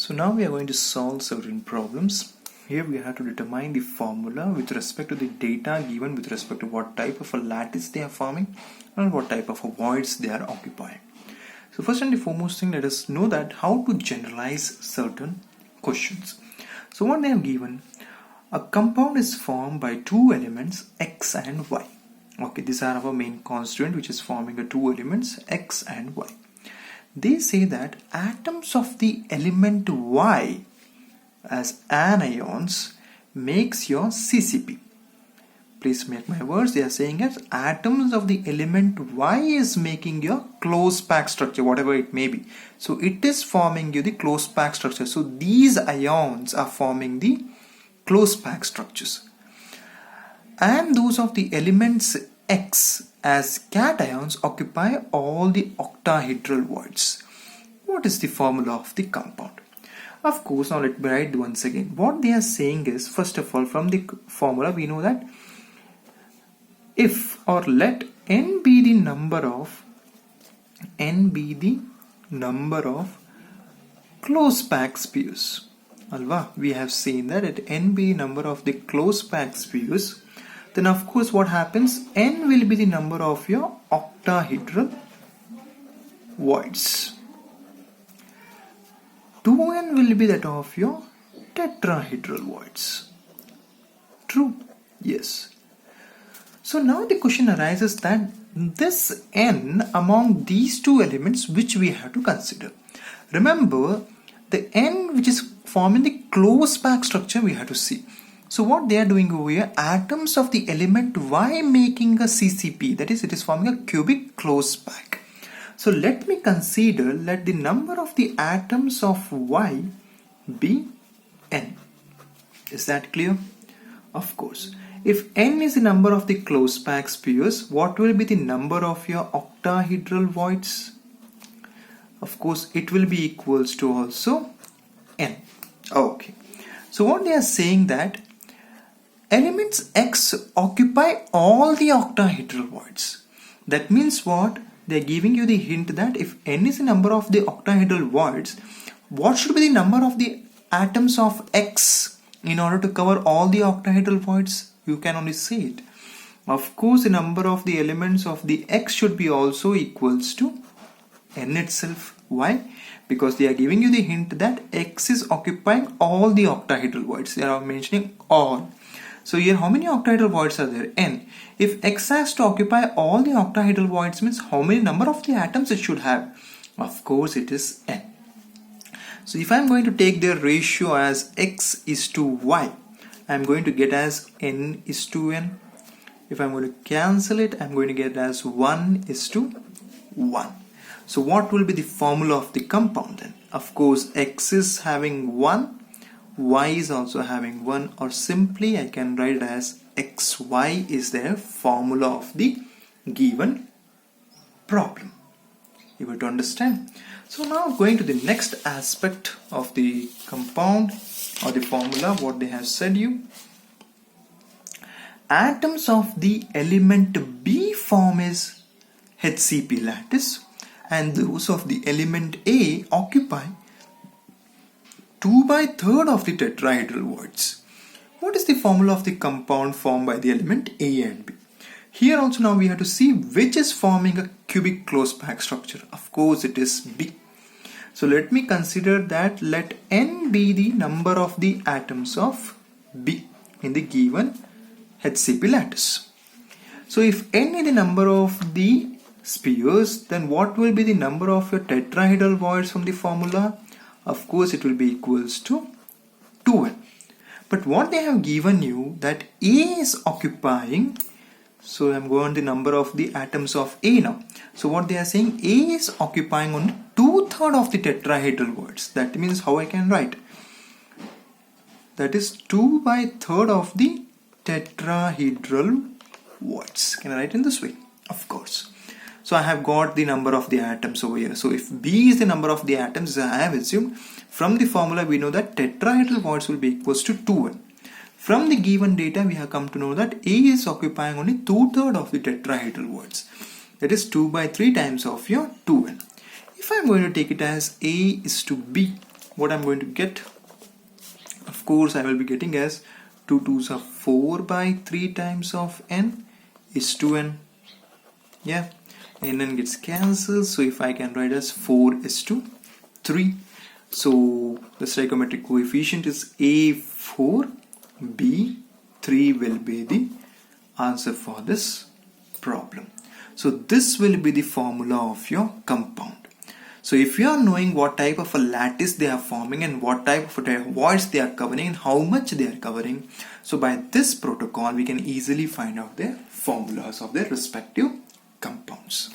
So now we are going to solve certain problems. Here we have to determine the formula with respect to the data given with respect to what type of a lattice they are forming and what type of a voids they are occupying. So first and the foremost thing, let us know that how to generalize certain questions. So what they have given, a compound is formed by two elements x and y. Okay, these are our main constituent which is forming the two elements x and y. They say that atoms of the element Y as anions makes your CCP. Please mark my words. They are saying that atoms of the element Y is making your close packed structure, whatever it may be. So it is forming you the close packed structure. So these ions are forming the close packed structures. And those of the elements X as cations occupy all the octahedral voids. What is the formula of the compound? Of course, now let me write once again. What they are saying is, first of all, from the formula we know that if or let n be the number of close packed spheres. Alva, we have seen that at n be the number of the close packed spheres, then of course what happens, n will be the number of your octahedral voids. 2n will be that of your tetrahedral voids. True? Yes. So now the question arises that this n among these two elements which we have to consider. Remember, the n which is forming the close packed structure we have to see. So what they are doing over here, atoms of the element Y making a CCP, that is, it is forming a cubic close pack. So let me consider, let the number of the atoms of Y be n. Is that clear? Of course. If n is the number of the close packed spheres, what will be the number of your octahedral voids? Of course, it will be equals to also n. Okay. So what they are saying that elements X occupy all the octahedral voids. That means what? They are giving you the hint that if n is the number of the octahedral voids, what should be the number of the atoms of X in order to cover all the octahedral voids? You can only say it. Of course, the number of the elements of the X should be also equals to n itself. Why? Because they are giving you the hint that X is occupying all the octahedral voids. They are mentioning all. So here how many octahedral voids are there? N. If X has to occupy all the octahedral voids means how many number of the atoms it should have? Of course it is n. So if I am going to take their ratio as X is to Y, I am going to get as n is to n. If I am going to cancel it, I am going to get as 1 is to 1. So what will be the formula of the compound then? Of course X is having 1, Y is also having 1, or simply I can write it as XY is their formula of the given problem. You will to understand. So now going to the next aspect of the compound or the formula, what they have said you. Atoms of the element B form is HCP lattice, and those of the element A occupy 2/3 of the tetrahedral voids. What is the formula of the compound formed by the element A and B? Here also now we have to see which is forming a cubic close packed structure. Of course it is B. So let me consider that let n be the number of the atoms of B in the given HCP lattice. So if n is the number of the spheres, then what will be the number of your tetrahedral voids from the formula? Of course it will be equals to 2n. But what they have given you that A is occupying, so I am going the number of the atoms of A now. So what they are saying, A is occupying only 2/3 of the tetrahedral voids. That means how I can write? That is 2/3 of the tetrahedral voids. Can I write in this way? Of course. So I have got the number of the atoms over here. So if B is the number of the atoms, I have assumed from the formula we know that tetrahedral voids will be equals to 2n. From the given data we have come to know that A is occupying only 2/3 of the tetrahedral voids. That is 2/3 times of your 2n. If I am going to take it as A is to B, what I'm going to get, of course I will be getting as 2 2s are 4 by 3 times of n is 2n. Yeah, and then gets cancelled, so if I can write as 4 is to 3. So the stoichiometric coefficient is A4, B3 will be the answer for this problem. So this will be the formula of your compound. So if you are knowing what type of a lattice they are forming and what type of voids they are covering and how much they are covering, so by this protocol we can easily find out their formulas of their respective compounds.